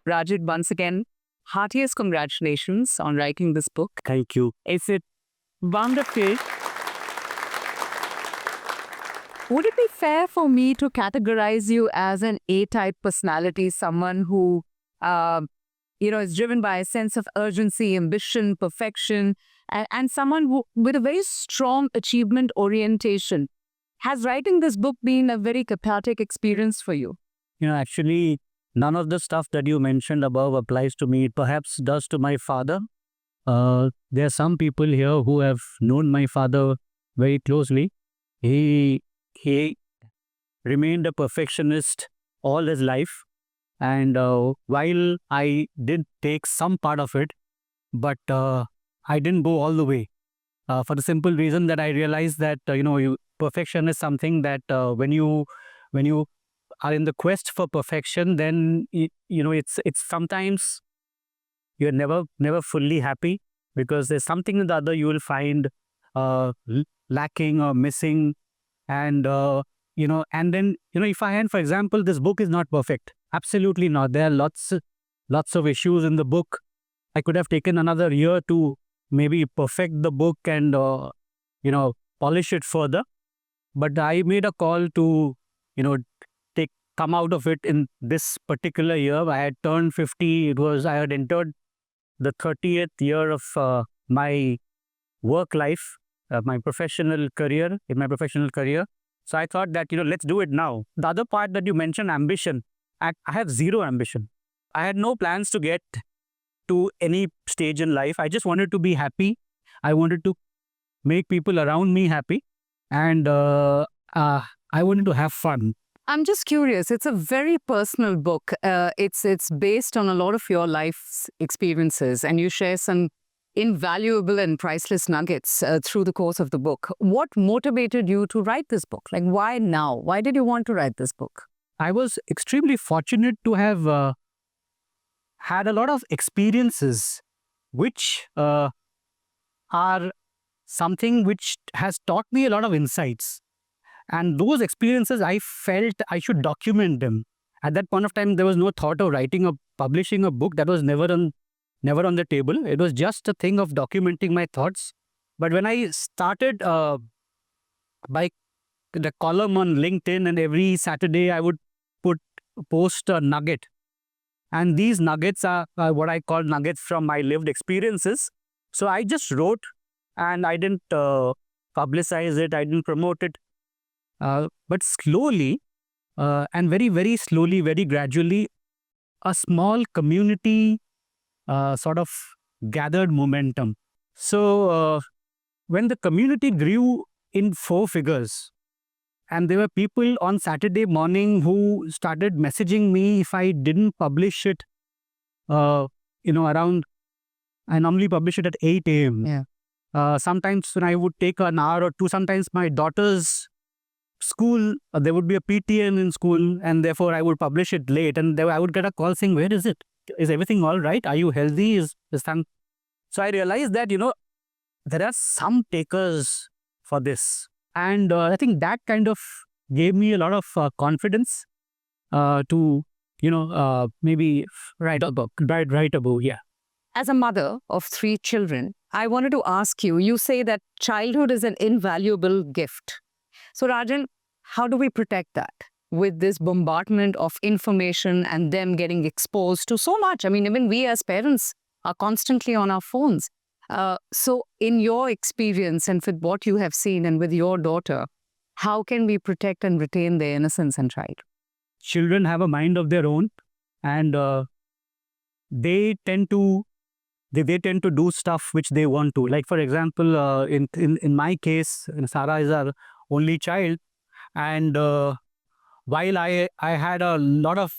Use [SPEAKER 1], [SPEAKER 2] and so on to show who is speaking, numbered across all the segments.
[SPEAKER 1] Rajen, once again, heartiest congratulations on writing this book.
[SPEAKER 2] Thank you.
[SPEAKER 1] Is it wonderful? Would it be fair for me to categorize you as an A-type personality, someone who, is driven by a sense of urgency, ambition, perfection, and someone who, with a very strong achievement orientation? Has writing this book been a very cathartic experience for you?
[SPEAKER 2] Actually, none of the stuff that you mentioned above applies to me. It perhaps does to my father. There are some people here who have known my father very closely. He remained a perfectionist all his life. And while I did take some part of it, but I didn't go all the way. For the simple reason that I realized that, perfection is something that when you are in the quest for perfection, then it's sometimes you're never fully happy, because there's something or the other you will find lacking or missing. And and then if I had, for example, this book is not perfect, absolutely not. There are lots of issues in the book. I could have taken another year to maybe perfect the book and polish it further, but I made a call to come out of it in this particular year. I had turned 50. I had entered the 30th year of my work life, my professional career. So I thought that, let's do it now. The other part that you mentioned, ambition, I have zero ambition. I had no plans to get to any stage in life. I just wanted to be happy. I wanted to make people around me happy. And I wanted to have fun.
[SPEAKER 1] I'm just curious. It's a very personal book. It's based on a lot of your life's experiences, and you share some invaluable and priceless nuggets through the course of the book. What motivated you to write this book? Like, why now? Why did you want to write this book?
[SPEAKER 2] I was extremely fortunate to have had a lot of experiences which are something which has taught me a lot of insights. And those experiences, I felt I should document them. At that point of time, there was no thought of writing or publishing a book. That was never on the table. It was just a thing of documenting my thoughts. But when I started by the column on LinkedIn, and every Saturday I would post a nugget. And these nuggets are what I call nuggets from my lived experiences. So I just wrote, and I didn't publicize it. I didn't promote it. But slowly, and very, very slowly, very gradually, a small community sort of gathered momentum. So when the community grew in 4 figures, and there were people on Saturday morning who started messaging me if I didn't publish it, around, I normally publish it at 8 a.m.
[SPEAKER 1] Yeah.
[SPEAKER 2] Sometimes when I would take an hour or two, sometimes my daughter's school, there would be a PTM in school, and therefore I would publish it late, and I would get a call saying, where is it? Is everything all right? Are you healthy? Is some... So I realized that, there are some takers for this. And I think that kind of gave me a lot of confidence to, maybe write a book. Write a book, yeah.
[SPEAKER 1] As a mother of 3 children, I wanted to ask you, you say that childhood is an invaluable gift. So Rajen, how do we protect that with this bombardment of information and them getting exposed to so much? I mean, even we as parents are constantly on our phones. So in your experience and with what you have seen and with your daughter, how can we protect and retain their innocence and childhood?
[SPEAKER 2] Children have a mind of their own, and they tend to do stuff which they want to. Like, for example, in my case, Sarah is our only child, and while I had a lot of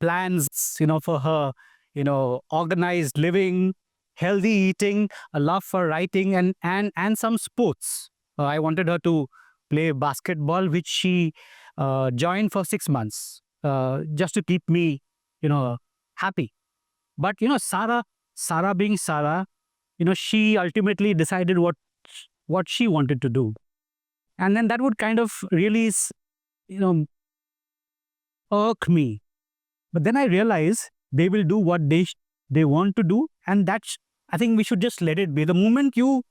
[SPEAKER 2] plans, for her, organized living, healthy eating, a love for writing, and some sports. I wanted her to play basketball, which she joined for 6 months, just to keep me, happy. But Sarah being Sarah, she ultimately decided what she wanted to do, and then that would kind of really, irk me. But then I realized They will do what they want to do, and that's, I think we should just let it be. The moment you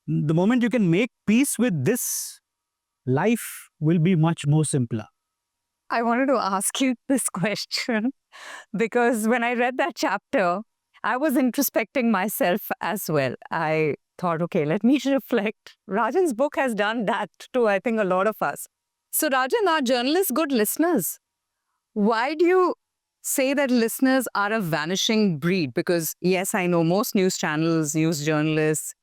[SPEAKER 2] can make peace with this, life will be much more simpler.
[SPEAKER 1] I wanted to ask you this question because when I read that chapter, I was introspecting myself as well. I thought, okay, let me reflect. Rajan's book has done that to, I think, a lot of us. So, Rajan, are journalists good listeners? Why do you say that listeners are a vanishing breed? Because, yes, I know most news channels, news journalists,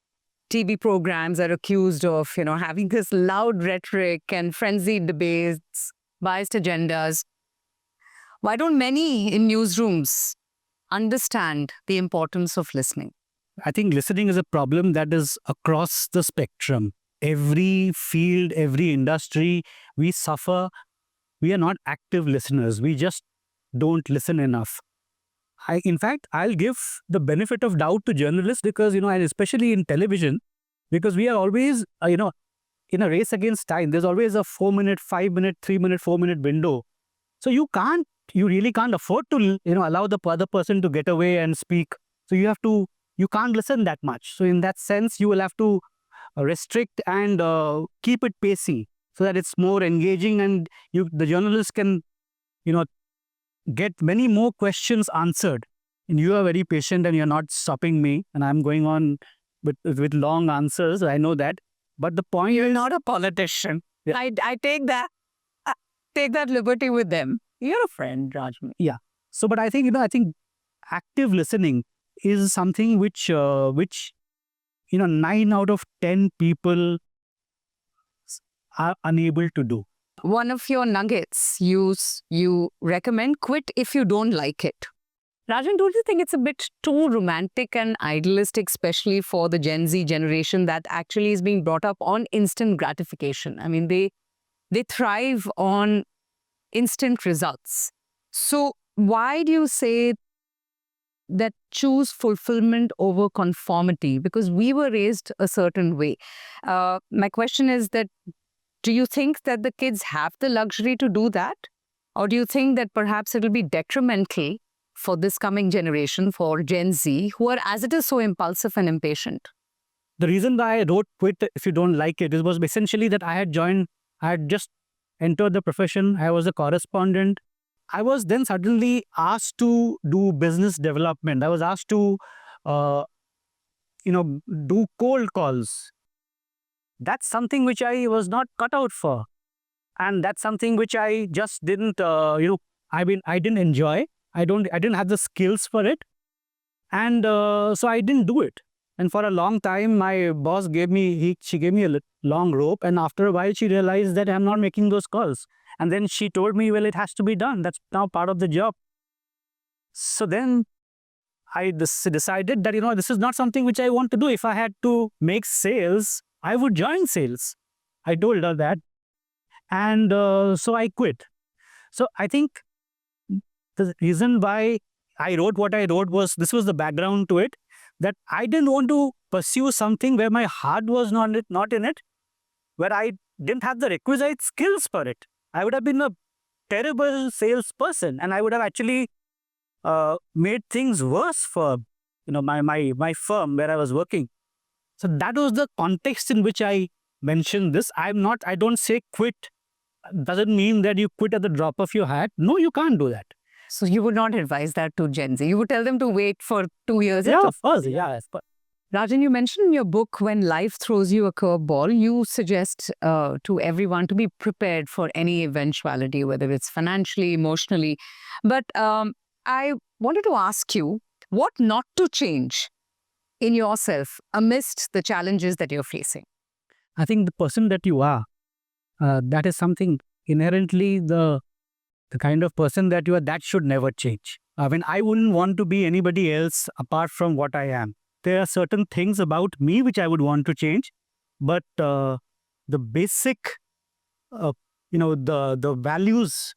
[SPEAKER 1] TV programs are accused of, having this loud rhetoric and frenzied debates, biased agendas. Why don't many in newsrooms understand the importance of listening?
[SPEAKER 2] I think listening is a problem that is across the spectrum. Every field, every industry, we suffer. We are not active listeners. We just don't listen enough. In fact, I'll give the benefit of doubt to journalists because, and especially in television, because we are always, in a race against time. There's always a 4-minute, 5-minute, 3-minute, 4-minute window. So you really can't afford to, allow the other person to get away and speak. So you can't listen that much. So in that sense, you will have to restrict and keep it pacey so that it's more engaging, and the journalist can, get many more questions answered. And you are very patient and you're not stopping me, and I'm going on with long answers. I know that. But the point
[SPEAKER 1] You're
[SPEAKER 2] is,
[SPEAKER 1] not a politician.
[SPEAKER 2] Yeah.
[SPEAKER 1] I take that liberty with them. You're a friend, Rajmi.
[SPEAKER 2] yeah. So, but I think, active listening is something which 9 out of 10 people are unable to do.
[SPEAKER 1] One of your nuggets, you recommend quit if you don't like it. Rajan, don't you think it's a bit too romantic and idealistic, especially for the Gen Z generation that actually is being brought up on instant gratification? I mean, they thrive on instant results. So why do you say that choose fulfillment over conformity? Because we were raised a certain way. My question is that, do you think that the kids have the luxury to do that? Or do you think that perhaps it'll be detrimental for this coming generation, for Gen Z, who are as it is so impulsive and impatient?
[SPEAKER 2] The reason why I wrote quit if you don't like it was essentially that I had just entered the profession. I was a correspondent. I was then suddenly asked to do business development. I was asked to, do cold calls. That's something which I was not cut out for. And that's something which I just didn't, I didn't enjoy. I didn't have the skills for it. And so I didn't do it. And for a long time, my boss she gave me a long rope. And after a while, she realized that I'm not making those calls. And then she told me, well, it has to be done. That's now part of the job. So then I decided that, this is not something which I want to do. If I had to make sales, I would join sales. I told her that. And so I quit. So I think the reason why I wrote what I wrote was, this was the background to it, that I didn't want to pursue something where my heart was not in it, where I didn't have the requisite skills for it. I would have been a terrible salesperson, and I would have actually made things worse for my firm where I was working. So that was the context in which I mentioned this. I don't say quit. Doesn't mean that you quit at the drop of your hat. No, you can't do that.
[SPEAKER 1] So you would not advise that to Gen Z. You would tell them to wait for 2 years.
[SPEAKER 2] Yeah, of course. Yeah.
[SPEAKER 1] Rajan, you mentioned in your book, when life throws you a curveball, you suggest to everyone to be prepared for any eventuality, whether it's financially, emotionally. But I wanted to ask you, what not to change in yourself amidst the challenges that you're facing?
[SPEAKER 2] I think the person that you are, that is something inherently the kind of person that you are, that should never change. I wouldn't want to be anybody else apart from what I am. There are certain things about me which I would want to change, but the basic, the values,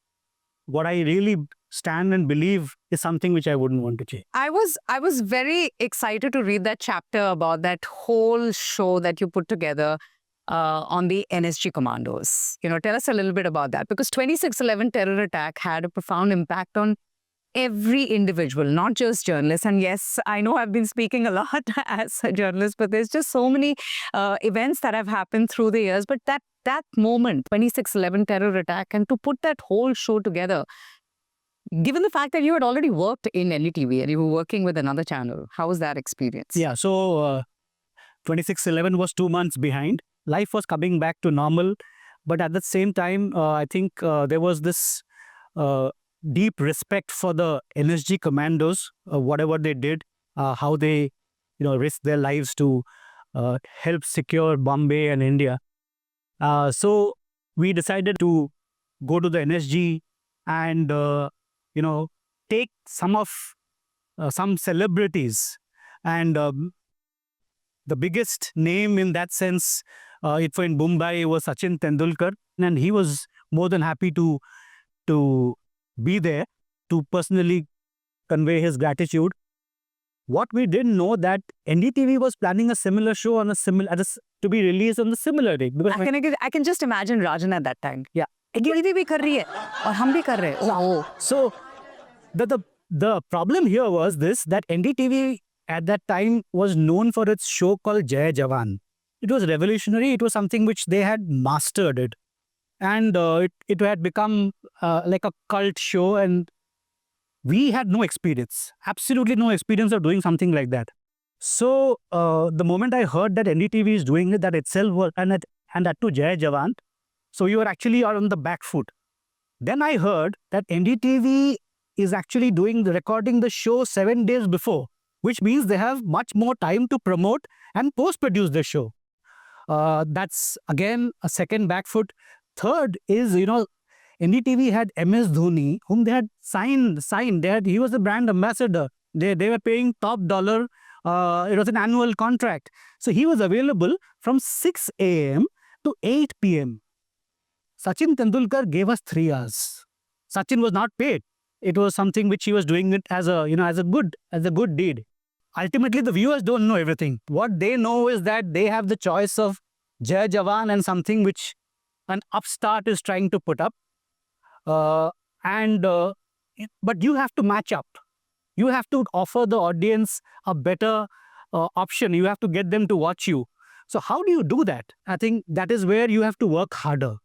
[SPEAKER 2] what I really stand and believe is something which I wouldn't want to change.
[SPEAKER 1] I was very excited to read that chapter about that whole show that you put together on the NSG commandos. Tell us a little bit about that, because 26/11 terror attack had a profound impact on every individual, not just journalists. And yes, I know I've been speaking a lot as a journalist, but there's just so many events that have happened through the years. But that moment, 26/11 terror attack, and to put that whole show together, given the fact that you had already worked in NDTV and you were working with another channel, how was that experience?
[SPEAKER 2] Yeah, so 26/11 was 2 months behind. Life was coming back to normal. But at the same time, I think there was this deep respect for the NSG commandos, whatever they did, how they, risked their lives to help secure Bombay and India. So we decided to go to the NSG and, take some celebrities. And the biggest name in that sense, in Mumbai, was Sachin Tendulkar, and he was more than happy to be there to personally convey his gratitude. What we didn't know that NDTV was planning a similar show on to be released on the similar day. Because
[SPEAKER 1] I can just imagine Rajan at that time.
[SPEAKER 2] Yeah.
[SPEAKER 1] NDTV bhi kar rahi hai aur hum bhi kar rahe hain. Oh.
[SPEAKER 2] So the problem here was this, that NDTV at that time was known for its show called Jai Jawan. It was revolutionary. It was something which they had mastered it. And it had become like a cult show, and we had no experience, absolutely no experience of doing something like that. So the moment I heard that NDTV is doing it, that itself was, and that to Jai Jawan, so you were actually on the back foot. Then I heard that NDTV is actually recording the show 7 days before, which means they have much more time to promote and post-produce the show. That's again a second back foot. Third is, NDTV had MS Dhoni, whom they had signed. He was a brand ambassador. They were paying top dollar. It was an annual contract. So he was available from 6 a.m. to 8 p.m. Sachin Tendulkar gave us 3 hours. Sachin was not paid. It was something which he was doing it as a good deed. Ultimately, the viewers don't know everything. What they know is that they have the choice of Jai Jawan and something which an upstart is trying to put up. But you have to match up. You have to offer the audience a better option. You have to get them to watch you. So how do you do that? I think that is where you have to work harder.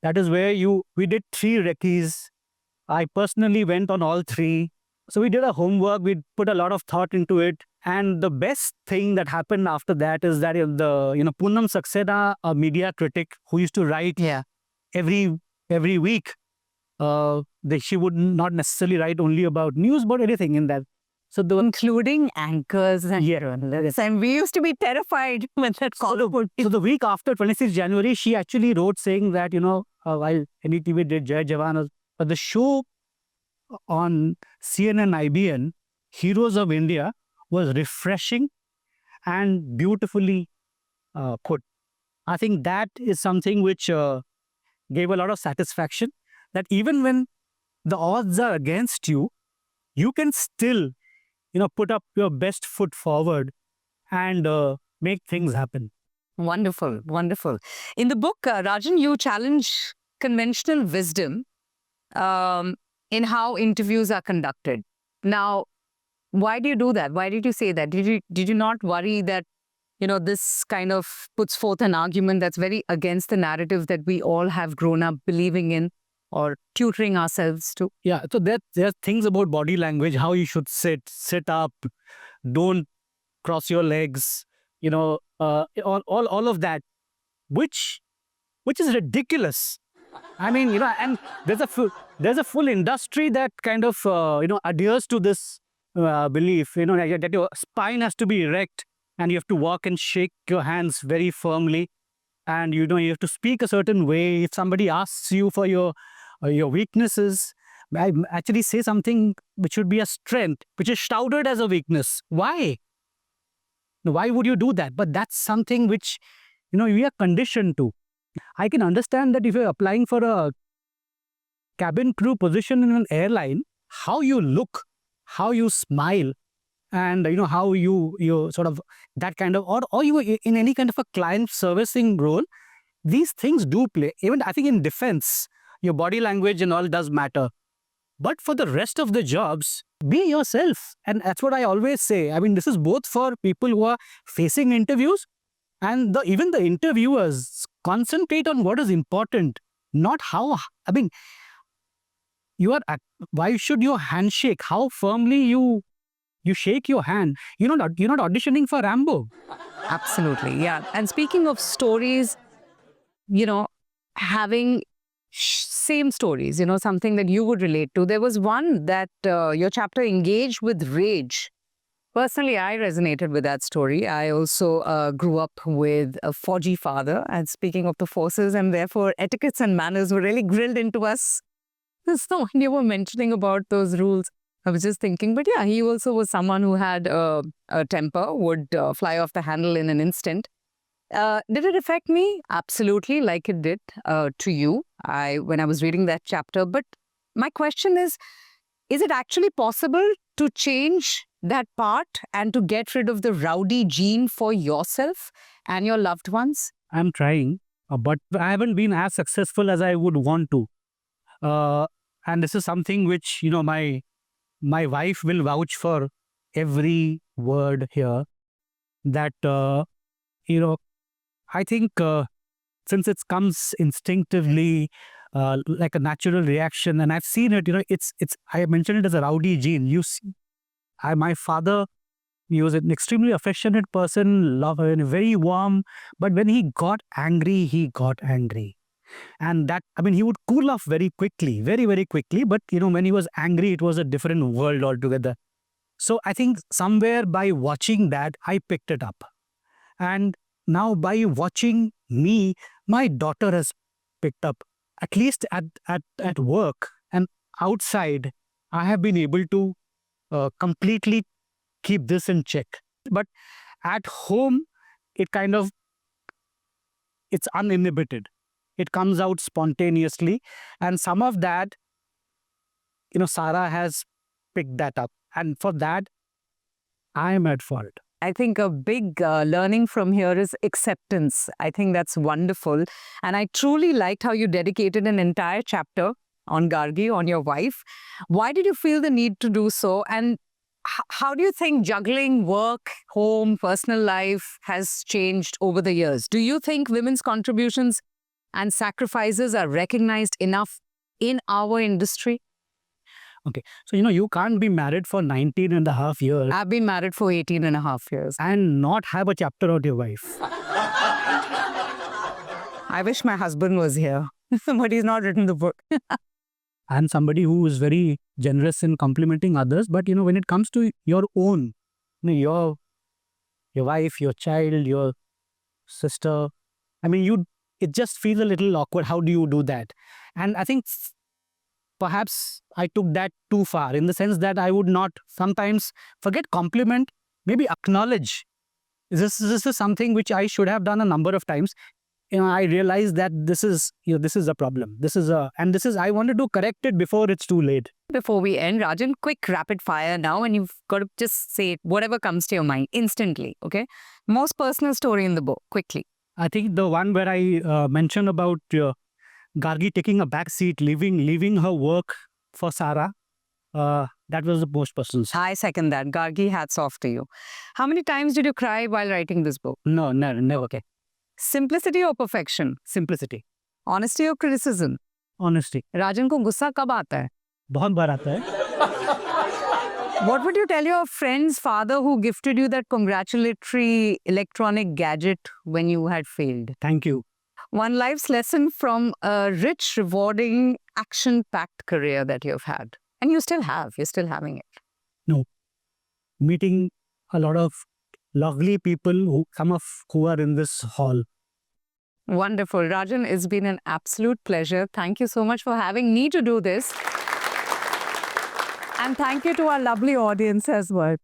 [SPEAKER 2] That is where we did 3 recce's. I personally went on all 3. So we did a homework. We put a lot of thought into it. And the best thing that happened after that is that Poonam Saxena, a media critic who used to write every week, she would not necessarily write only about news, but anything in that.
[SPEAKER 1] So including anchors and journalists. And we used to be terrified when that call would.
[SPEAKER 2] So the week after 26 January, she actually wrote saying that, while NDTV did Jai Jawan, but the show on CNN IBN, Heroes of India, was refreshing and beautifully put. I think that is something which gave a lot of satisfaction, that even when the odds are against you, you can still, put up your best foot forward and make things happen.
[SPEAKER 1] Wonderful, wonderful. In the book, Rajan, you challenge conventional wisdom in how interviews are conducted. Now, why do you do that? Why did you say that? Did you not worry that, this kind of puts forth an argument that's very against the narrative that we all have grown up believing in or tutoring ourselves to?
[SPEAKER 2] Yeah, so there are things about body language, how you should sit up, don't cross your legs, all of that, which is ridiculous. I mean, and there's a full industry that kind of, adheres to this belief, that your spine has to be erect and you have to walk and shake your hands very firmly. And, you have to speak a certain way. If somebody asks you for your weaknesses, I actually say something which should be a strength, which is shrouded as a weakness. Why? Why would you do that? But that's something which, we are conditioned to. I can understand that if you're applying for a cabin crew position in an airline, how you look, how you smile, and how you sort of that kind of, or you in any kind of a client servicing role, these things do play. Even I think in defense, your body language and all does matter. But for the rest of the jobs, be yourself. And that's what I always say. I mean, this is both for people who are facing interviews and even the interviewers. Concentrate on what is important, not how. I mean, why should your handshake, how firmly you shake your hand? You're not auditioning for Rambo.
[SPEAKER 1] Absolutely. Yeah. And speaking of stories, having same stories, something that you would relate to. There was one that your chapter engaged with rage. Personally, I resonated with that story. I also grew up with a Fauji father. And speaking of the forces, and therefore etiquettes and manners were really grilled into us. So when you were mentioning about those rules, I was just thinking, but yeah, he also was someone who had a temper, would fly off the handle in an instant. Did it affect me? Absolutely, like it did to you when I was reading that chapter. But my question is it actually possible to change that part and to get rid of the rowdy gene for yourself and your loved ones?
[SPEAKER 2] I'm trying, but I haven't been as successful as I would want to. And this is something which, my wife will vouch for every word here, that, I think since it comes instinctively, like a natural reaction, and I've seen it, I mentioned it as a rowdy gene. My father, he was an extremely affectionate person, very warm, but when he got angry, he got angry. And that, he would cool off very quickly, very, very quickly. But, when he was angry, it was a different world altogether. So I think somewhere by watching that, I picked it up. And now by watching me, my daughter has picked up, at least at work and outside, I have been able to completely keep this in check. But at home, it's uninhibited. It comes out spontaneously. And some of that, Sarah has picked that up. And for that, I am at fault.
[SPEAKER 1] I think a big learning from here is acceptance. I think that's wonderful. And I truly liked how you dedicated an entire chapter on Gargi, on your wife. Why did you feel the need to do so? And how do you think juggling work, home, personal life has changed over the years? Do you think women's contributions and sacrifices are recognized enough in our industry?
[SPEAKER 2] Okay. So, you can't be married for 19 and a half years.
[SPEAKER 1] I've been married for 18 and a half years.
[SPEAKER 2] And not have a chapter on your wife.
[SPEAKER 1] I wish my husband was here, but he's not written the book.
[SPEAKER 2] And somebody who is very generous in complimenting others. But, when it comes to your own, your wife, your child, your sister, it just feels a little awkward. How do you do that? And I think perhaps I took that too far, in the sense that I would not sometimes forget compliment, maybe acknowledge. This is something which I should have done a number of times. I realized that this is a problem. I wanted to correct it before it's too late.
[SPEAKER 1] Before we end, Rajan, quick rapid fire now, and you've got to just say whatever comes to your mind instantly, okay? Most personal story in the book, quickly.
[SPEAKER 2] I think the one where I mentioned about Gargi taking a back seat, leaving her work for Sarah, that was the most personal.
[SPEAKER 1] I second that. Gargi, hats off to you. How many times did you cry while writing this book?
[SPEAKER 2] No, never.
[SPEAKER 1] Okay. Simplicity or perfection?
[SPEAKER 2] Simplicity.
[SPEAKER 1] Honesty or criticism?
[SPEAKER 2] Honesty.
[SPEAKER 1] राजन को गुस्सा कब आता है?
[SPEAKER 2] बहुत बार आता है.
[SPEAKER 1] What would you tell your friend's father who gifted you that congratulatory electronic gadget when you had failed?
[SPEAKER 2] Thank you.
[SPEAKER 1] One life's lesson from a rich, rewarding, action-packed career that you've had. And you still have. You're still having it.
[SPEAKER 2] No. Meeting a lot of lovely people, some of who are in this hall.
[SPEAKER 1] Wonderful. Rajan, it's been an absolute pleasure. Thank you so much for having me to do this. And thank you to our lovely audience as well.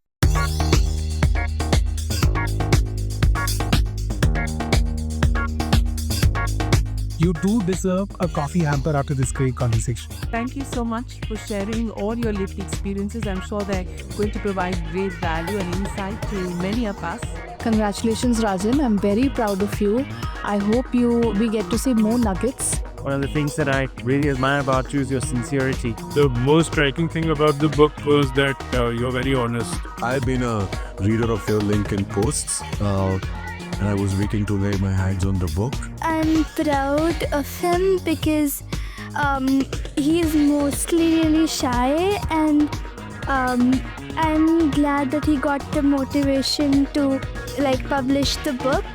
[SPEAKER 3] You do deserve a coffee hamper after this great conversation.
[SPEAKER 4] Thank you so much for sharing all your lived experiences. I'm sure they're going to provide great value and insight to many of us.
[SPEAKER 5] Congratulations, Rajan. I'm very proud of you. I hope we get to see more nuggets one of the things that I really admire about you is your sincerity.
[SPEAKER 6] The most striking thing about the book was that you're very honest.
[SPEAKER 7] I've been a reader of your LinkedIn posts, and I was waiting to lay my hands on the book.
[SPEAKER 8] I'm proud of him because he is mostly really shy, and I'm glad that he got the motivation to publish the book,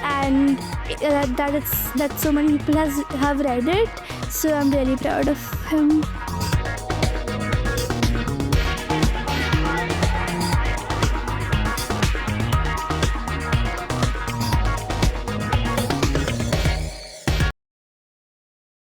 [SPEAKER 8] and that so many people have read it. So I'm really proud of him.